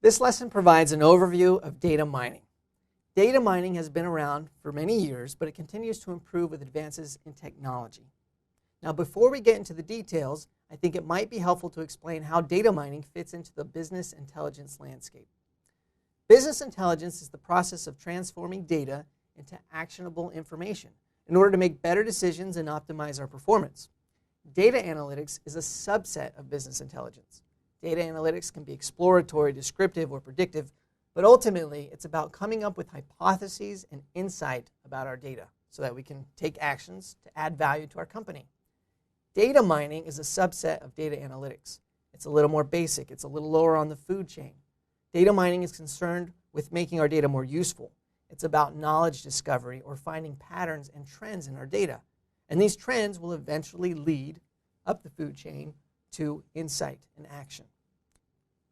This lesson provides an overview of data mining. Data mining has been around for many years, but it continues to improve with advances in technology. Now, before we get into the details, I think it might be helpful to explain how data mining fits into the business intelligence landscape. Business intelligence is the process of transforming data into actionable information in order to make better decisions and optimize our performance. Data analytics is a subset of business intelligence. Data analytics can be exploratory, descriptive, or predictive, but ultimately it's about coming up with hypotheses and insight about our data so that we can take actions to add value to our company. Data mining is a subset of data analytics. It's a little more basic. It's a little lower on the food chain. Data mining is concerned with making our data more useful. It's about knowledge discovery or finding patterns and trends in our data. And these trends will eventually lead up the food chain to insight and action.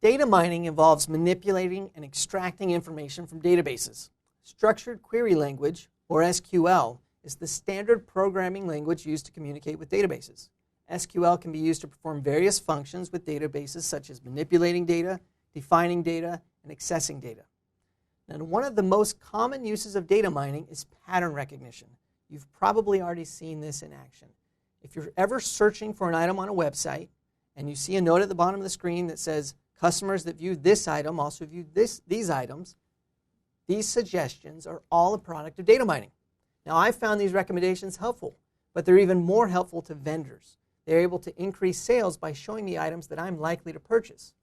Data mining involves manipulating and extracting information from databases. Structured query language, or SQL, is the standard programming language used to communicate with databases. SQL can be used to perform various functions with databases such as manipulating data, defining data, and accessing data. Now, one of the most common uses of data mining is pattern recognition. You've probably already seen this in action. If you're ever searching for an item on a website and you see a note at the bottom of the screen that says, customers that viewed this item also viewed these items, these suggestions are all a product of data mining. Now, I found these recommendations helpful, but they're even more helpful to vendors. They're able to increase sales by showing the items that I'm likely to purchase.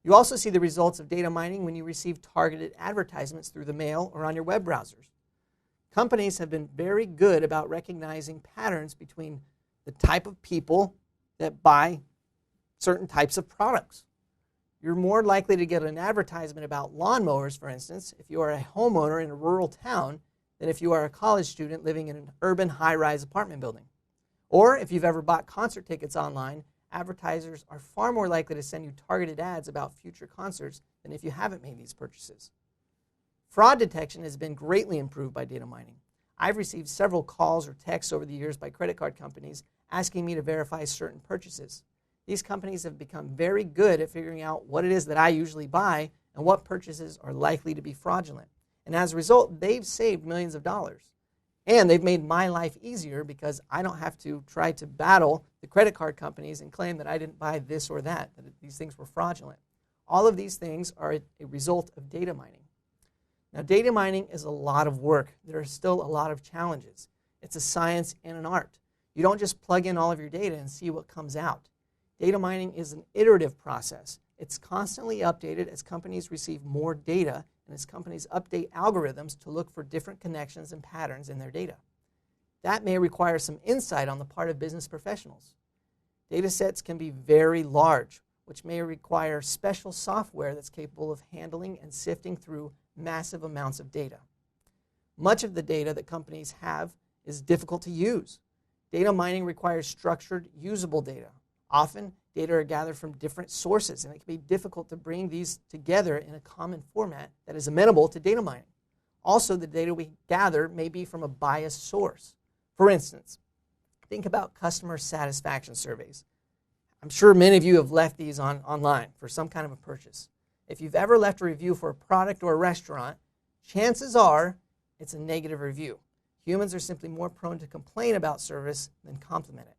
You also see the results of data mining when you receive targeted advertisements through the mail or on your web browsers. Companies have been very good about recognizing patterns between the type of people that buy certain types of products. You're more likely to get an advertisement about lawnmowers, for instance, if you are a homeowner in a rural town than if you are a college student living in an urban high-rise apartment building. Or if you've ever bought concert tickets online, advertisers are far more likely to send you targeted ads about future concerts than if you haven't made these purchases. Fraud detection has been greatly improved by data mining. I've received several calls or texts over the years by credit card companies asking me to verify certain purchases. These companies have become very good at figuring out what it is that I usually buy and what purchases are likely to be fraudulent. And as a result, they've saved millions of dollars. And they've made my life easier because I don't have to try to battle the credit card companies and claim that I didn't buy this or that these things were fraudulent. All of these things are a result of data mining. Now, data mining is a lot of work. There are still a lot of challenges. It's a science and an art. You don't just plug in all of your data and see what comes out. Data mining is an iterative process. It's constantly updated as companies receive more data and as companies update algorithms to look for different connections and patterns in their data. That may require some insight on the part of business professionals. Data sets can be very large, which may require special software that's capable of handling and sifting through massive amounts of data. Much of the data that companies have is difficult to use. Data mining requires structured, usable data. Often, data are gathered from different sources, and it can be difficult to bring these together in a common format that is amenable to data mining. Also, the data we gather may be from a biased source. For instance, think about customer satisfaction surveys. I'm sure many of you have left these online for some kind of a purchase. If you've ever left a review for a product or a restaurant, chances are it's a negative review. Humans are simply more prone to complain about service than compliment it.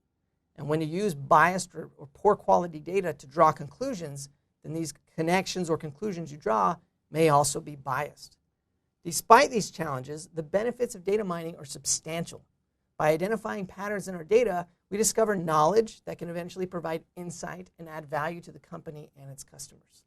And when you use biased or poor quality data to draw conclusions, then these connections or conclusions you draw may also be biased. Despite these challenges, the benefits of data mining are substantial. By identifying patterns in our data, we discover knowledge that can eventually provide insight and add value to the company and its customers.